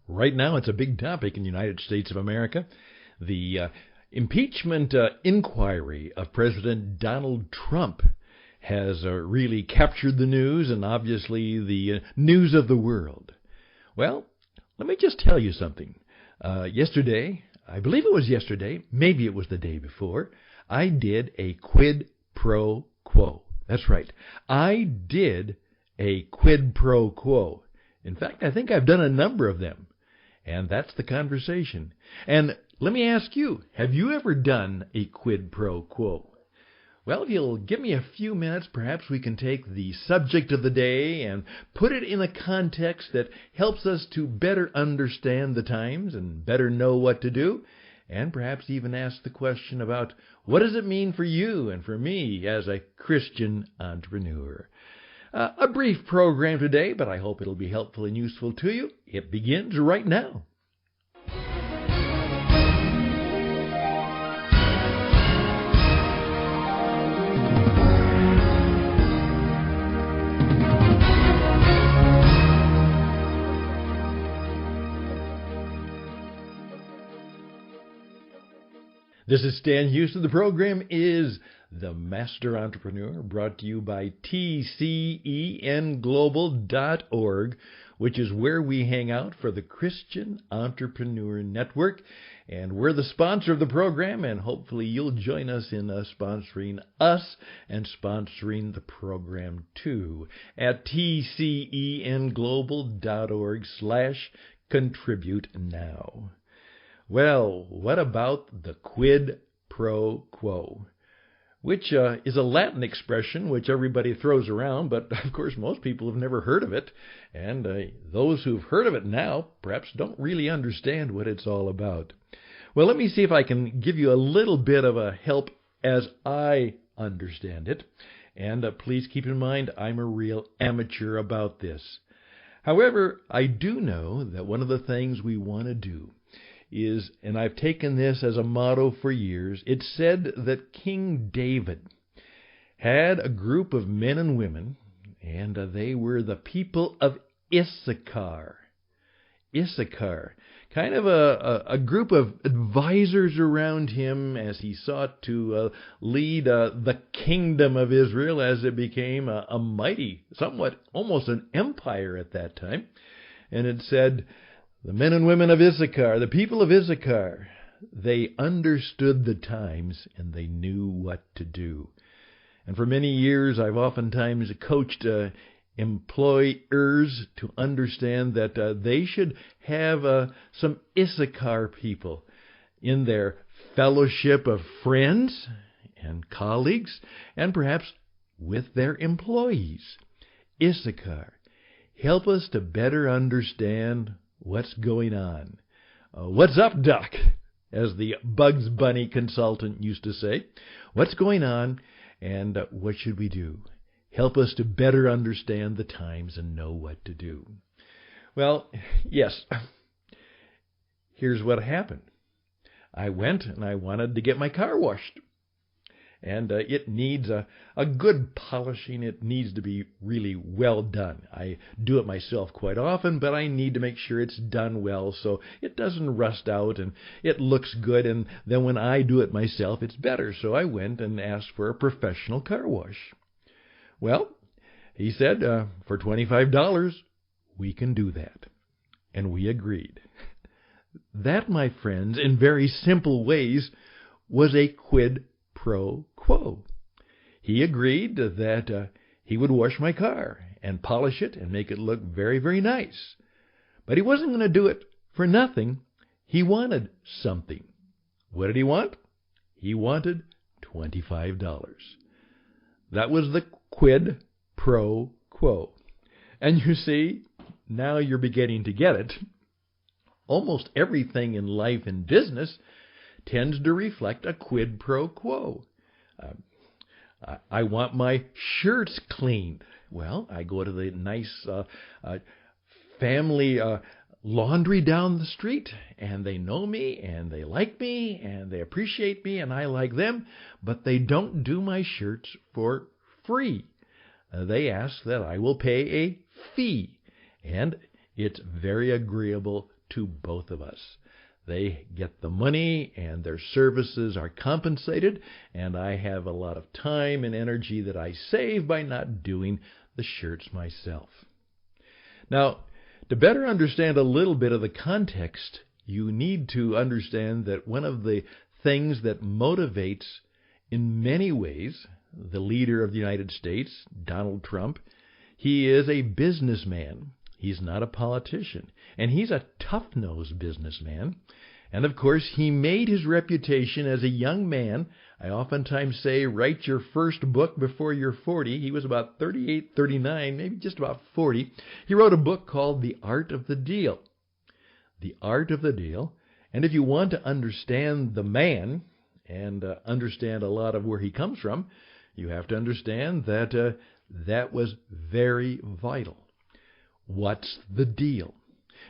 Right now, it's a big topic in the United States of America. The impeachment inquiry of President Donald Trump has really captured the news and obviously the news of the world. Well, let me just tell you something. Yesterday, I believe it was yesterday, maybe it was the day before, I did a quid pro quo. That's right. I did a quid pro quo. In fact, I think I've done a number of them. And that's the conversation. And let me ask you, have you ever done a quid pro quo? Well, if you'll give me a few minutes, perhaps we can take the subject of the day and put it in a context that helps us to better understand the times and better know what to do, and perhaps even ask the question about what does it mean for you and for me as a Christian entrepreneur. A brief program today, but I hope it'll be helpful and useful to you. It begins right now. This is Stan Houston. The program is The Master Entrepreneur, brought to you by tcenglobal.org, which is where we hang out for the Christian Entrepreneur Network. And we're the sponsor of the program, and hopefully you'll join us in sponsoring us and sponsoring the program too at tcenglobal.org/contribute now. Well, what about the quid pro quo, which is a Latin expression which everybody throws around, but of course most people have never heard of it, and those who've heard of it now perhaps don't really understand what it's all about. Well, let me see if I can give you a little bit of a help as I understand it, and please keep in mind I'm a real amateur about this. However, I do know that one of the things we want to do is, and I've taken this as a motto for years, it's said that King David had a group of men and women, and they were the people of Issachar. Issachar, kind of a group of advisors around him as he sought to lead the kingdom of Israel as it became a mighty, somewhat almost an empire at that time. And it said, the men and women of Issachar, the people of Issachar, they understood the times and they knew what to do. And for many years, I've oftentimes coached employers to understand that they should have some Issachar people in their fellowship of friends and colleagues, and perhaps with their employees. Issachar, help us to better understand what's going on. What's up, Doc? As the Bugs Bunny consultant used to say. What's going on and what should we do? Help us to better understand the times and know what to do. Well, yes, here's what happened. I went and I wanted to get my car washed. And it needs a good polishing. It needs to be really well done. I do it myself quite often, but I need to make sure it's done well so it doesn't rust out and it looks good. And then when I do it myself, it's better. So I went and asked for a professional car wash. Well, he said, for $25, we can do that. And we agreed. That, my friends, in very simple ways, was a quid pro quo. He agreed that he would wash my car and polish it and make it look very, very nice. But he wasn't going to do it for nothing. He wanted something. What did he want? He wanted $25. That was the quid pro quo. And you see, now you're beginning to get it. Almost everything in life and business tends to reflect a quid pro quo. I want my shirts cleaned. Well, I go to the nice family laundry down the street, and they know me, and they like me, and they appreciate me, and I like them, but they don't do my shirts for free. They ask that I will pay a fee, and it's very agreeable to both of us. They get the money and their services are compensated, and I have a lot of time and energy that I save by not doing the shirts myself. Now, to better understand a little bit of the context, you need to understand that one of the things that motivates, in many ways, the leader of the United States, Donald Trump, he is a businessman. He's not a politician. And he's a tough-nosed businessman. And of course, he made his reputation as a young man. I oftentimes say, write your first book before you're 40. He was about 38, 39, maybe just about 40. He wrote a book called The Art of the Deal. The Art of the Deal. And if you want to understand the man and understand a lot of where he comes from, you have to understand that that was very vital. What's the deal?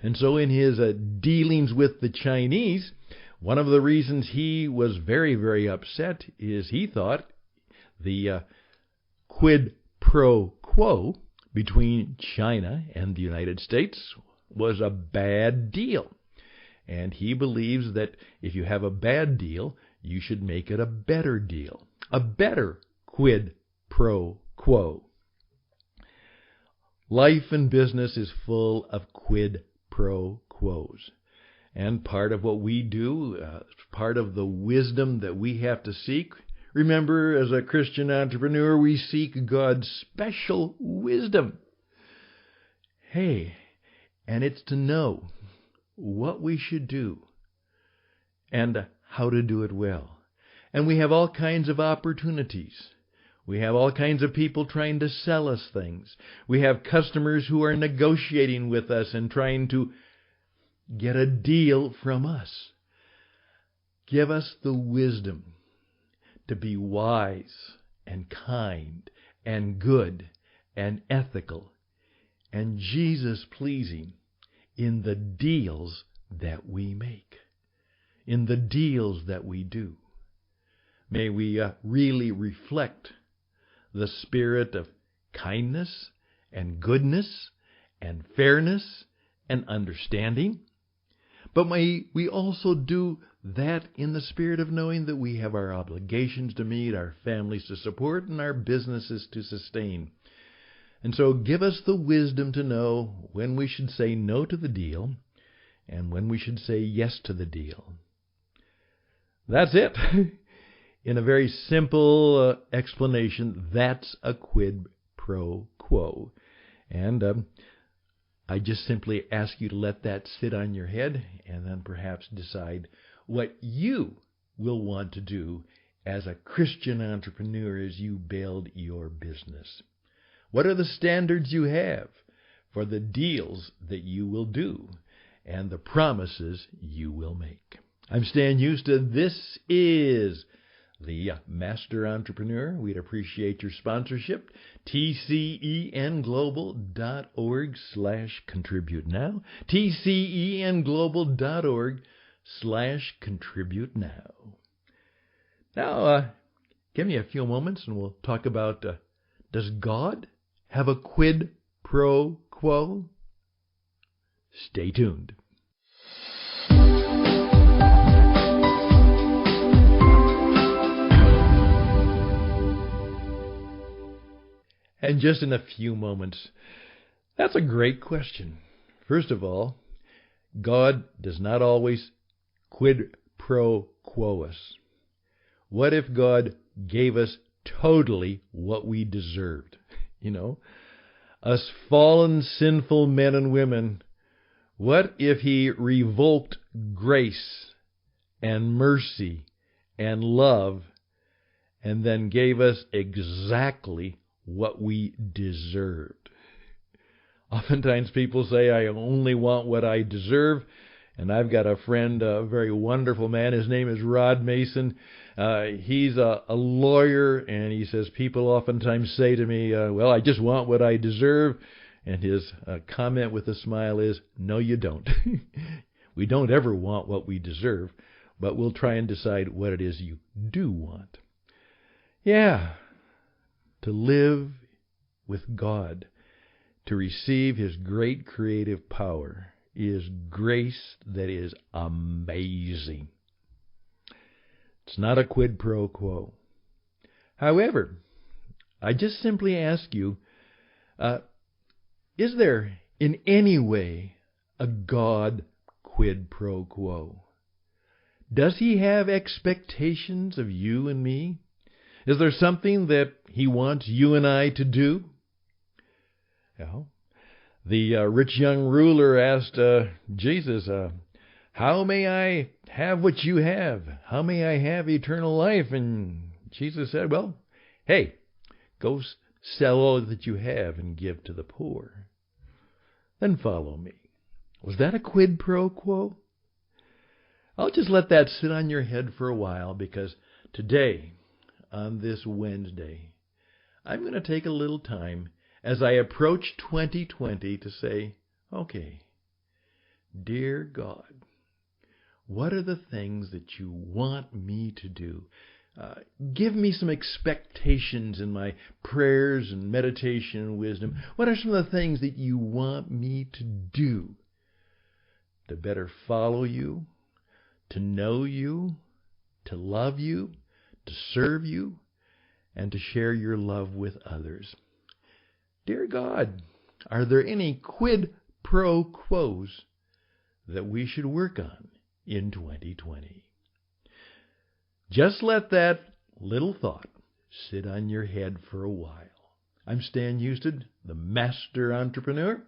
And so in his dealings with the Chinese, one of the reasons he was very, very upset is he thought the quid pro quo between China and the United States was a bad deal. And he believes that if you have a bad deal, you should make it a better deal, a better quid pro quo. Life and business is full of quid pro quos. And part of what we do, part of the wisdom that we have to seek, remember, as a Christian entrepreneur, we seek God's special wisdom. Hey, and it's to know what we should do and how to do it well. And we have all kinds of opportunities. We have all kinds of people trying to sell us things. We have customers who are negotiating with us and trying to get a deal from us. Give us the wisdom to be wise and kind and good and ethical and Jesus-pleasing in the deals that we make, in the deals that we do. May we really reflect the spirit of kindness and goodness and fairness and understanding. But may we also do that in the spirit of knowing that we have our obligations to meet, our families to support, and our businesses to sustain. And so give us the wisdom to know when we should say no to the deal and when we should say yes to the deal. That's it. In a very simple explanation, that's a quid pro quo. And I just simply ask you to let that sit on your head and then perhaps decide what you will want to do as a Christian entrepreneur as you build your business. What are the standards you have for the deals that you will do and the promises you will make? I'm Stan Houston. This is The Master Entrepreneur. We'd appreciate your sponsorship. tcenglobal.org/contribute now. tcenglobal.org/contribute now. Now, give me a few moments and we'll talk about, does God have a quid pro quo? Stay tuned. And just in a few moments, that's a great question. First of all, God does not always quid pro quo us. What if God gave us totally what we deserved? You know, us fallen, sinful men and women, what if He revoked grace and mercy and love and then gave us exactly what we deserved? Oftentimes people say, I only want what I deserve. And I've got a friend, a very wonderful man. His name is Rod Mason. He's a lawyer, and he says people oftentimes say to me, well, I just want what I deserve. And his comment with a smile is, no, you don't. We don't ever want what we deserve, but we'll try and decide what it is you do want. Yeah, to live with God, to receive His great creative power, is grace that is amazing. It's not a quid pro quo. However, I just simply ask you, is there in any way a God quid pro quo? Does he have expectations of you and me? Is there something that he wants you and I to do? Well, the rich young ruler asked Jesus, how may I have what you have? How may I have eternal life? And Jesus said, well, hey, go sell all that you have and give to the poor. Then follow me. Was that a quid pro quo? I'll just let that sit on your head for a while, because today, on this Wednesday, I'm going to take a little time as I approach 2020 to say, okay, dear God, what are the things that you want me to do? Give me some expectations in my prayers and meditation and wisdom. What are some of the things that you want me to do to better follow you, to know you, to love you, to serve you, and to share your love with others? Dear God, are there any quid pro quos that we should work on in 2020? Just let that little thought sit on your head for a while. I'm Stan Houston, the Master Entrepreneur.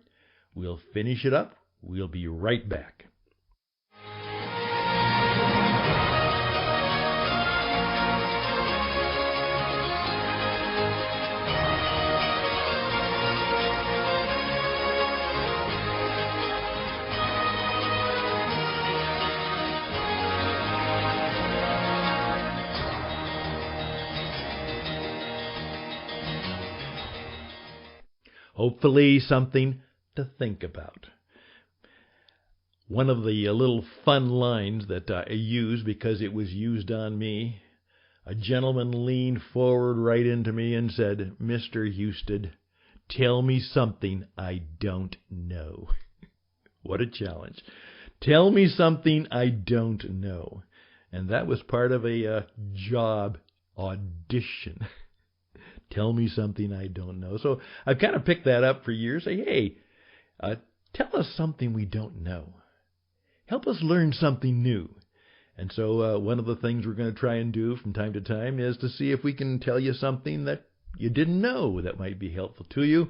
We'll finish it up. We'll be right back. Hopefully something to think about. One of the little fun lines that I use because it was used on me, a gentleman leaned forward right into me and said, Mr. Houston, tell me something I don't know. What a challenge. Tell me something I don't know. And that was part of a job audition. Tell me something I don't know. So I've kind of picked that up for years. Say, hey, tell us something we don't know. Help us learn something new. And so one of the things we're going to try and do from time to time is to see if we can tell you something that you didn't know that might be helpful to you.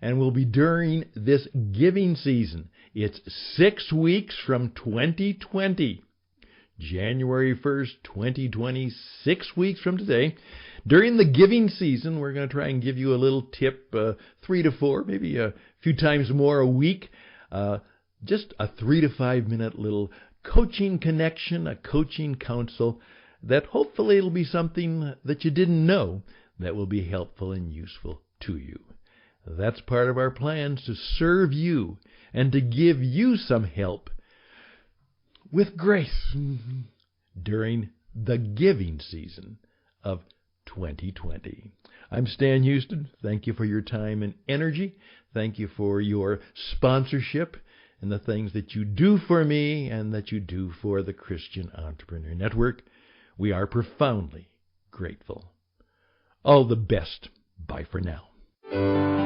And we'll be during this giving season. It's 6 weeks from 2020. January 1st, 2020, 6 weeks from today. During the giving season, we're going to try and give you a little tip, 3 to 4, maybe a few times more a week. Just a 3 to 5 minute little coaching connection, a coaching counsel that hopefully it'll be something that you didn't know that will be helpful and useful to you. That's part of our plans, to serve you and to give you some help with grace during the giving season of 2020. I'm Stan Houston. Thank you for your time and energy. Thank you for your sponsorship and the things that you do for me and that you do for the Christian Entrepreneur Network. We are profoundly grateful. All the best. Bye for now.